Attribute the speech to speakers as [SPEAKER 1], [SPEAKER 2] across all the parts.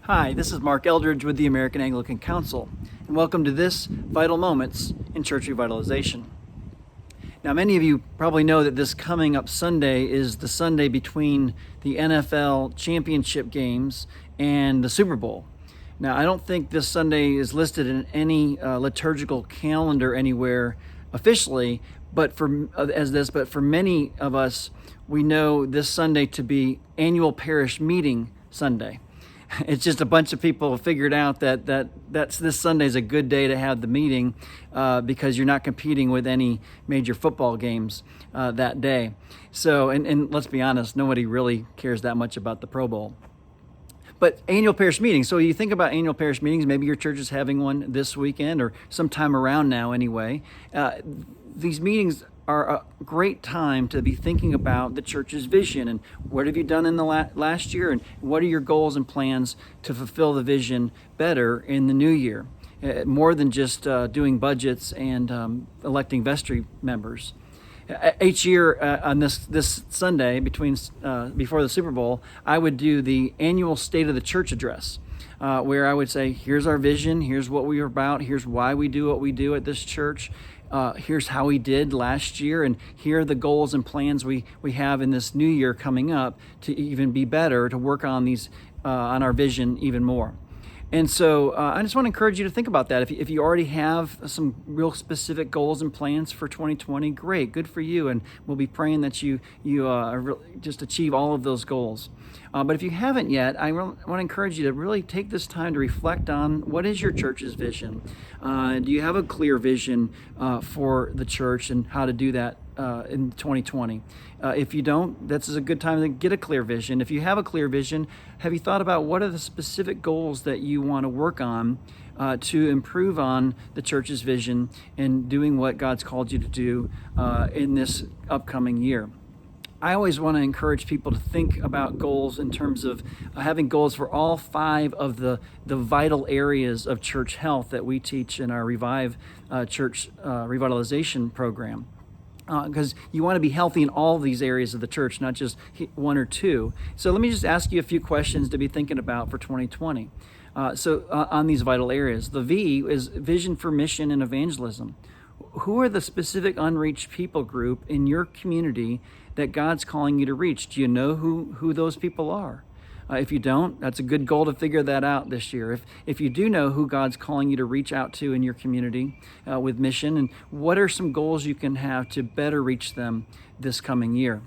[SPEAKER 1] Hi, this is Mark Eldridge with the American Anglican Council, and welcome to this Vital Moments in Church Revitalization. Now, many of you probably know that this coming up Sunday is the Sunday between the NFL championship games and the Super Bowl. Now, I don't think this Sunday is listed in any liturgical calendar anywhere officially, but for many of us, we know this Sunday to be Annual Parish Meeting Sunday. It's just a bunch of people have figured out that this Sunday is a good day to have the meeting because you're not competing with any major football games that day. So, and let's be honest, nobody really cares that much about the Pro Bowl. But annual parish meetings. So you think about annual parish meetings, maybe your church is having one this weekend or sometime around now anyway. These meetings are a great time to be thinking about the church's vision and what have you done in the last year and what are your goals and plans to fulfill the vision better in the new year, more than just doing budgets and electing vestry members. Each year on this Sunday before the Super Bowl, I would do the annual State of the Church address, where I would say, here's our vision, here's what we are about, here's why we do what we do at this church, here's how we did last year, and here are the goals and plans we have in this new year coming up to even be better, to work on these on our vision even more. And so I just want to encourage you to think about that. If you already have some real specific goals and plans for 2020, great, good for you. And we'll be praying that you just achieve all of those goals. But if you haven't yet, I want to encourage you to really take this time to reflect on what is your church's vision. Do you have a clear vision for the church and how to do that in 2020? If you don't, this is a good time to get a clear vision. If you have a clear vision, have you thought about what are the specific goals that you want to work on to improve on the church's vision and doing what God's called you to do in this upcoming year? I always want to encourage people to think about goals in terms of having goals for all 5 of the vital areas of church health that we teach in our Revive Church Revitalization program. Because you want to be healthy in all of these areas of the church, not just 1 or 2. So let me just ask you a few questions to be thinking about for 2020. On these vital areas. The V is vision for mission and evangelism. Who are the specific unreached people group in your community that God's calling you to reach? Do you know who those people are? If you don't, that's a good goal to figure that out this year. If you do know who God's calling you to reach out to in your community with mission, and what are some goals you can have to better reach them this coming year?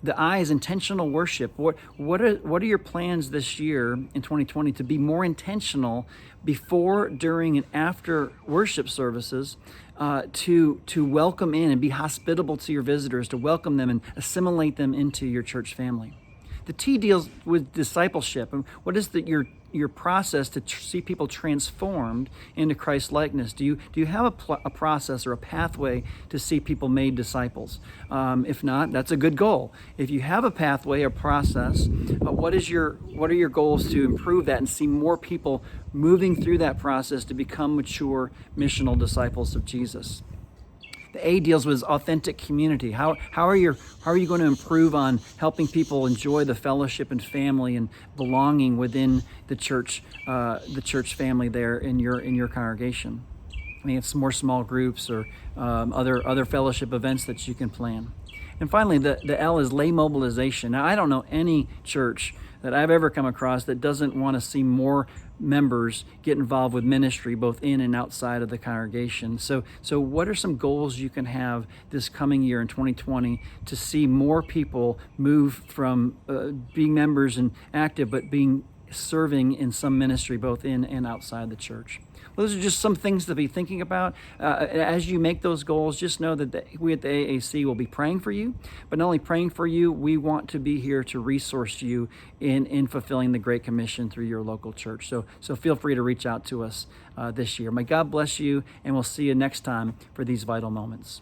[SPEAKER 1] The I is intentional worship. What are your plans this year in 2020 to be more intentional before, during, and after worship services to welcome in and be hospitable to your visitors, to welcome them and assimilate them into your church family? The T deals with discipleship. And what is your process to see people transformed into Christ likeness? Do you have a process or a pathway to see people made disciples? If not, that's a good goal. If you have a pathway or process, what are your goals to improve that and see more people moving through that process to become mature missional disciples of Jesus? The A deals with authentic community. How are you going to improve on helping people enjoy the fellowship and family and belonging within the church family there in your congregation? I mean, it's more small groups or other fellowship events that you can plan. And finally, the L is lay mobilization. Now, I don't know any church that I've ever come across that doesn't want to see more members get involved with ministry, both in and outside of the congregation. So what are some goals you can have this coming year in 2020 to see more people move from being members and active, but being serving in some ministry, both in and outside the church? Well, those are just some things to be thinking about. As you make those goals, just know that we at the AAC will be praying for you, but not only praying for you, we want to be here to resource you in fulfilling the Great Commission through your local church. So feel free to reach out to us this year. May God bless you, and we'll see you next time for these vital moments.